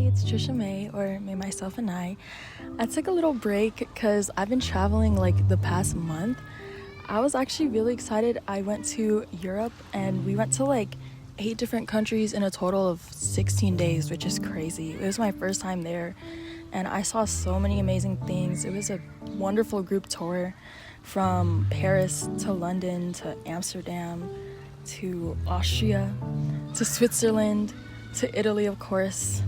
it's Tricia Mae, or May Myself and I took a little break because I've been traveling like the past month. I was actually really excited. I went to Europe and we went to like 8 different countries in a total of 16 days, which is crazy. It was my first time there and I saw so many amazing things. It was a wonderful group tour from Paris to London to Amsterdam to Austria to Switzerland to Italy, of course.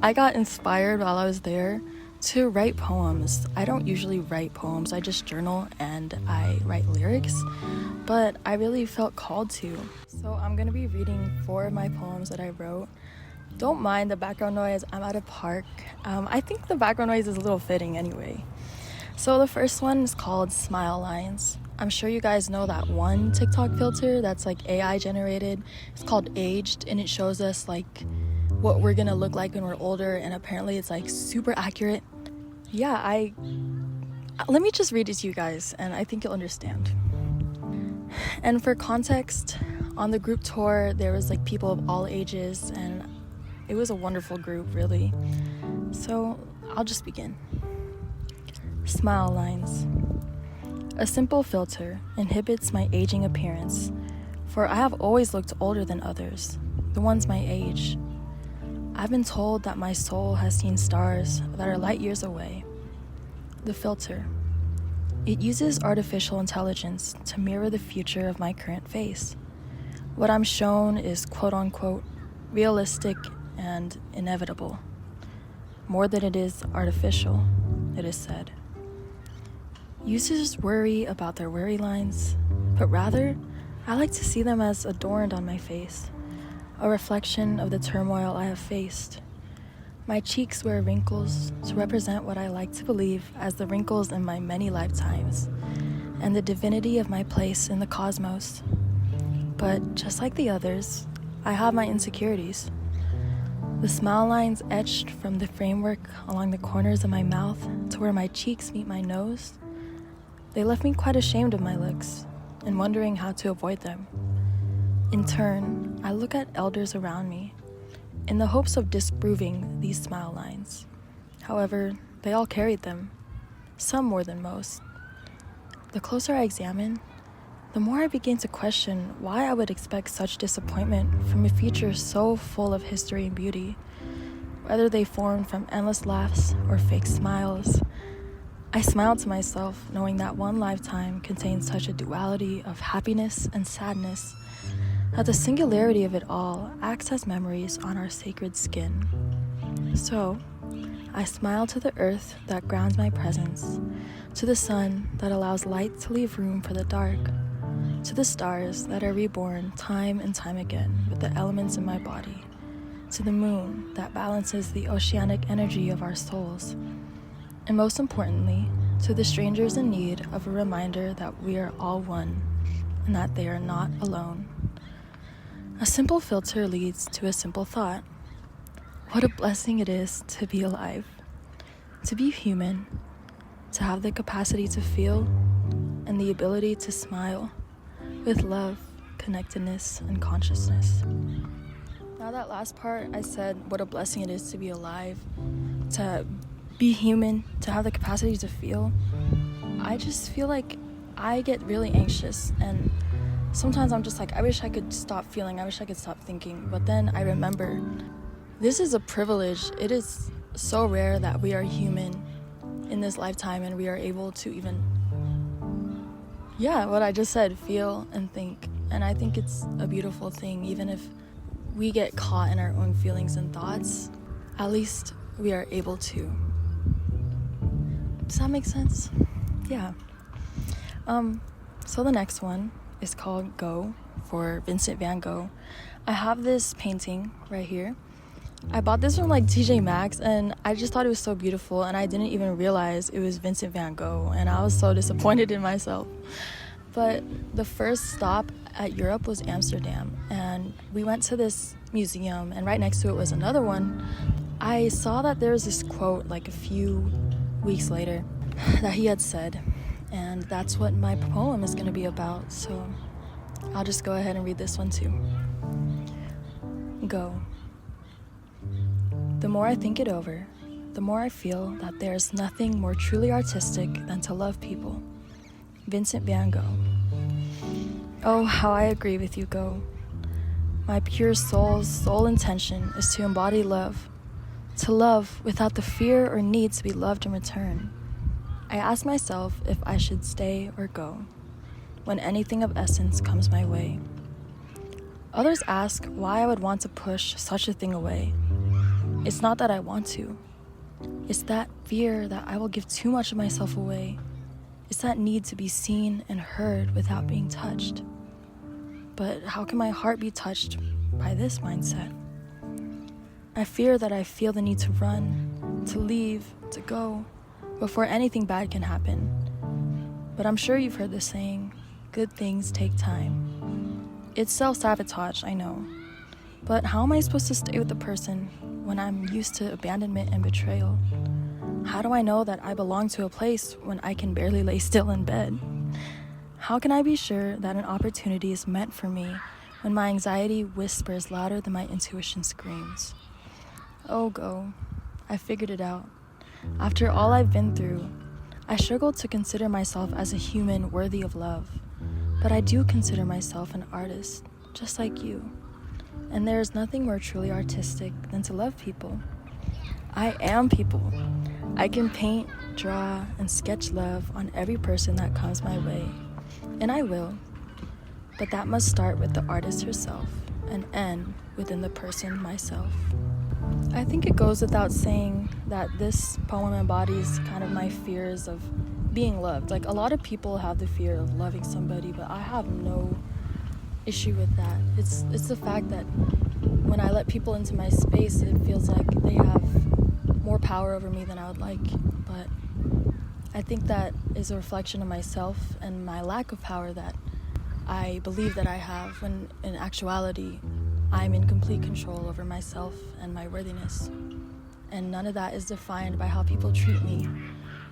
I got inspired while I was there to write poems. I don't usually write poems, I just journal and I write lyrics, but I really felt called to. So I'm gonna be reading 4 of my poems that I wrote. Don't mind the background noise, I'm at a park. I think the background noise is a little fitting anyway. So the first one is called Smile Lines. I'm sure you guys know that one TikTok filter that's like AI generated. It's called Aged and it shows us like what we're gonna look like when we're older, and apparently it's like super accurate. Yeah, let me just read it to you guys and I think you'll understand. And for context, on the group tour there was like people of all ages and it was a wonderful group, really. So I'll just begin. Smile Lines. A simple filter inhibits my aging appearance, for I have always looked older than others, the ones my age. I've been told that my soul has seen stars that are light years away. The filter. It uses artificial intelligence to mirror the future of my current face. What I'm shown is quote-unquote realistic and inevitable. More than it is artificial, it is said. Users worry about their worry lines, but rather, I like to see them as adorned on my face, a reflection of the turmoil I have faced. My cheeks wear wrinkles to represent what I like to believe as the wrinkles in my many lifetimes, and the divinity of my place in the cosmos. But just like the others, I have my insecurities. The smile lines etched from the framework along the corners of my mouth to where my cheeks meet my nose, they left me quite ashamed of my looks and wondering how to avoid them. In turn, I look at elders around me in the hopes of disproving these smile lines. However, they all carried them, some more than most. The closer I examine, the more I begin to question why I would expect such disappointment from a future so full of history and beauty, whether they formed from endless laughs or fake smiles. I smiled to myself, knowing that one lifetime contains such a duality of happiness and sadness, that the singularity of it all acts as memories on our sacred skin. So, I smile to the earth that grounds my presence, to the sun that allows light to leave room for the dark, to the stars that are reborn time and time again with the elements in my body, to the moon that balances the oceanic energy of our souls, and most importantly, to the strangers in need of a reminder that we are all one and that they are not alone. A simple filter leads to a simple thought. What a blessing it is to be alive, to be human, to have the capacity to feel and the ability to smile with love, connectedness, and consciousness. Now that last part, I said what a blessing it is to be alive, to be human, to have the capacity to feel. I just feel like I get really anxious and sometimes I'm just like, I wish I could stop feeling, I wish I could stop thinking. But then I remember, this is a privilege. It is so rare that we are human in this lifetime and we are able to even, what I just said, feel and think. And I think it's a beautiful thing, even if we get caught in our own feelings and thoughts, at least we are able to. Does that make sense? Yeah. So the next one is called Go, for Vincent van Gogh. I have this painting right here. I bought this from like TJ Maxx and I just thought it was so beautiful and I didn't even realize it was Vincent van Gogh and I was so disappointed in myself. But the first stop at Europe was Amsterdam and we went to this museum and right next to it was another one. I saw that there was this quote like a few weeks later that he had said, and that's what my poem is going to be about, so I'll just go ahead and read this one too. Go. The more I think it over, the more I feel that there is nothing more truly artistic than to love people. Vincent van Gogh. Oh, how I agree with you, Go. My pure soul's sole intention is to embody love, to love without the fear or need to be loved in return. I ask myself if I should stay or go when anything of essence comes my way. Others ask why I would want to push such a thing away. It's not that I want to. It's that fear that I will give too much of myself away. It's that need to be seen and heard without being touched. But how can my heart be touched by this mindset? I fear that I feel the need to run, to leave, to go, before anything bad can happen. But I'm sure you've heard the saying, good things take time. It's self-sabotage, I know. But how am I supposed to stay with the person when I'm used to abandonment and betrayal? How do I know that I belong to a place when I can barely lay still in bed? How can I be sure that an opportunity is meant for me when my anxiety whispers louder than my intuition screams? Oh, Go, I figured it out. After all I've been through, I struggle to consider myself as a human worthy of love. But I do consider myself an artist, just like you. And there is nothing more truly artistic than to love people. I am people. I can paint, draw, and sketch love on every person that comes my way. And I will. But that must start with the artist herself and end within the person myself. I think it goes without saying that this poem embodies kind of my fears of being loved. Like, a lot of people have the fear of loving somebody, but I have no issue with that. It's the fact that when I let people into my space, it feels like they have more power over me than I would like. But I think that is a reflection of myself and my lack of power that I believe that I have, when in actuality I'm in complete control over myself and my worthiness. And none of that is defined by how people treat me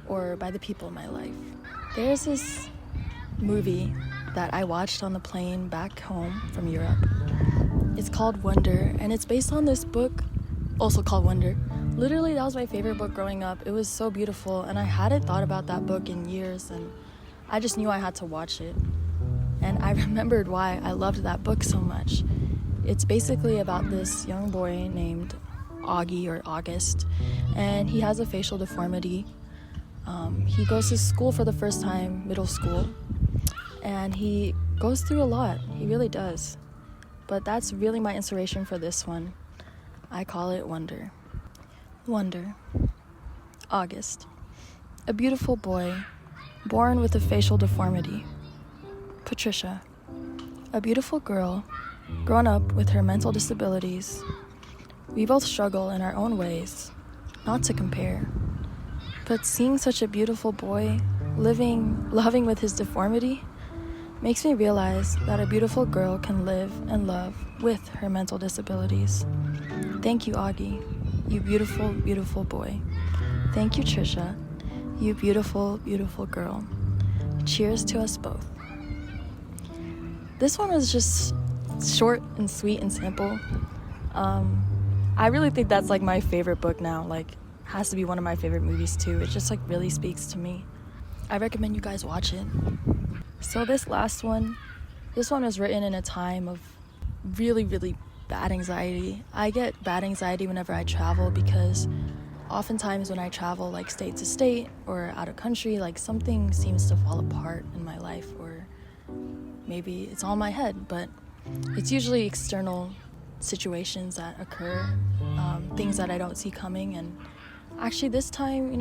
or by the people in my life. There's this movie that I watched on the plane back home from Europe. It's called Wonder, and it's based on this book, also called Wonder. Literally, that was my favorite book growing up. It was so beautiful, and I hadn't thought about that book in years, and I just knew I had to watch it. And I remembered why I loved that book so much. It's basically about this young boy named Augie or August, and he has a facial deformity. He goes to school for the first time, middle school, and he goes through a lot. He really does. But that's really my inspiration for this one. I call it Wonder. Wonder. August. A beautiful boy, born with a facial deformity. Patricia. A beautiful girl, grown up with her mental disabilities. We both struggle in our own ways, not to compare. But seeing such a beautiful boy, loving with his deformity, makes me realize that a beautiful girl can live and love with her mental disabilities. Thank you, Augie, you beautiful, beautiful boy. Thank you, Tricia, you beautiful, beautiful girl. Cheers to us both. This one was just short and sweet and simple. I really think that's like my favorite book now. Like, has to be one of my favorite movies too. It just like really speaks to me. I recommend you guys watch it. So this one was written in a time of really, really bad anxiety. I get bad anxiety whenever I travel because oftentimes when I travel like state to state or out of country, like something seems to fall apart in my life, or maybe it's all in my head, but it's usually external situations that occur, things that I don't see coming. And actually this time,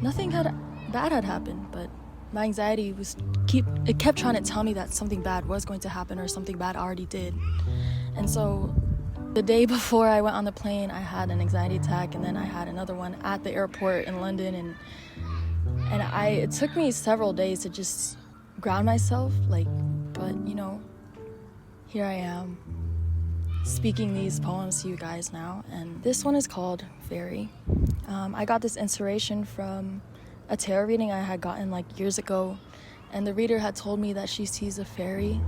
nothing bad had happened, but my anxiety kept trying to tell me that something bad was going to happen or something bad already did. And so the day before I went on the plane, I had an anxiety attack, and then I had another one at the airport in London, and it took me several days to just ground myself, but here I am speaking these poems to you guys now. And this one is called Fairy. I got this inspiration from a tarot reading I had gotten years ago, and the reader had told me that she sees a fairy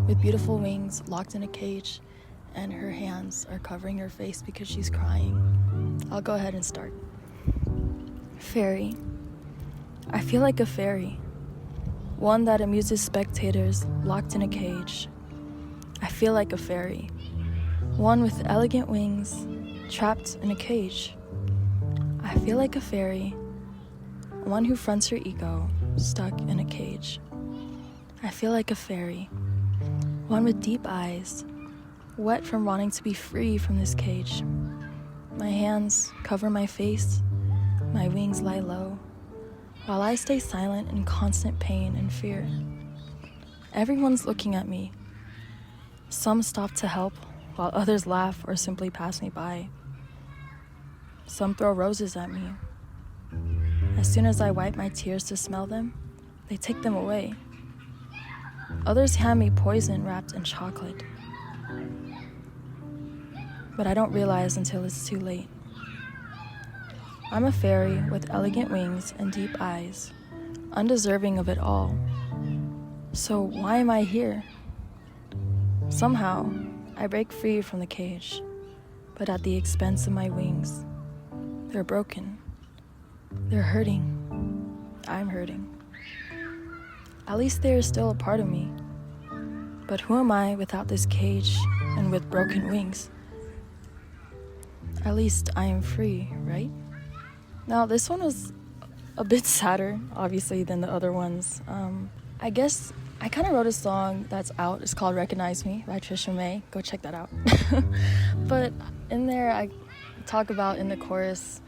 with beautiful wings locked in a cage, and her hands are covering her face because she's crying. I'll go ahead and start. Fairy. I feel like a fairy, one that amuses spectators locked in a cage. I feel like a fairy, one with elegant wings, trapped in a cage. I feel like a fairy, one who fronts her ego, stuck in a cage. I feel like a fairy, one with deep eyes, wet from wanting to be free from this cage. My hands cover my face, my wings lie low, while I stay silent in constant pain and fear. Everyone's looking at me. Some stop to help, while others laugh or simply pass me by. Some throw roses at me. As soon as I wipe my tears to smell them, they take them away. Others hand me poison wrapped in chocolate. But I don't realize until it's too late. I'm a fairy with elegant wings and deep eyes, undeserving of it all. So why am I here? Somehow, I break free from the cage, but at the expense of my wings. They're broken. They're hurting. I'm hurting. At least they are still a part of me. But who am I without this cage and with broken wings? At least I am free, right? Now, this one was a bit sadder, obviously, than the other ones. I guess I kind of wrote a song that's out. It's called Recognize Me by Tricia Mae. Go check that out. But in there, I talk about in the chorus,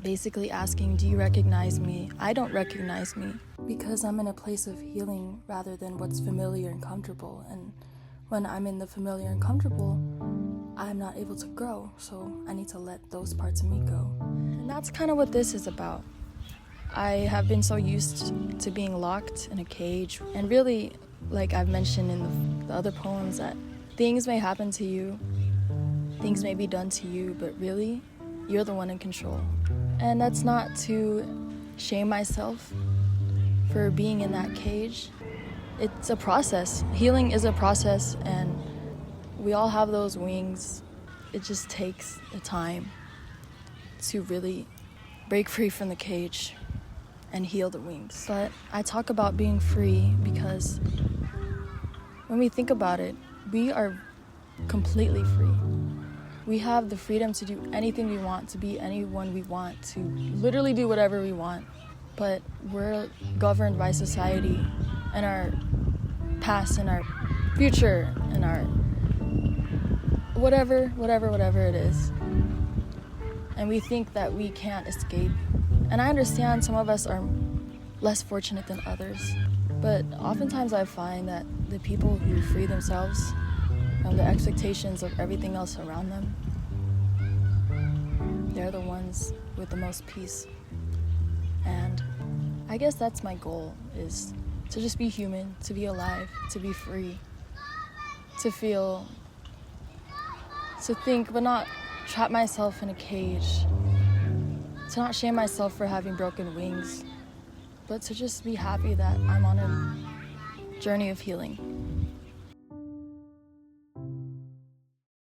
basically asking, do you recognize me? I don't recognize me because I'm in a place of healing rather than what's familiar and comfortable. And when I'm in the familiar and comfortable, I'm not able to grow, so I need to let those parts of me go. And that's kind of what this is about. I have been so used to being locked in a cage, and really, like I've mentioned in the other poems, that things may happen to you, things may be done to you, but really, you're the one in control. And that's not to shame myself for being in that cage. It's a process. Healing is a process, and we all have those wings. It just takes the time to really break free from the cage and heal the wings. But I talk about being free because when we think about it, we are completely free. We have the freedom to do anything we want, to be anyone we want, to literally do whatever we want. But we're governed by society and our past and our future and our whatever it is. And we think that we can't escape. And I understand some of us are less fortunate than others, but oftentimes I find that the people who free themselves from the expectations of everything else around them, they're the ones with the most peace. And I guess that's my goal, is to just be human, to be alive, to be free, to feel, to think, but not trap myself in a cage, to not shame myself for having broken wings, but to just be happy that I'm on a journey of healing.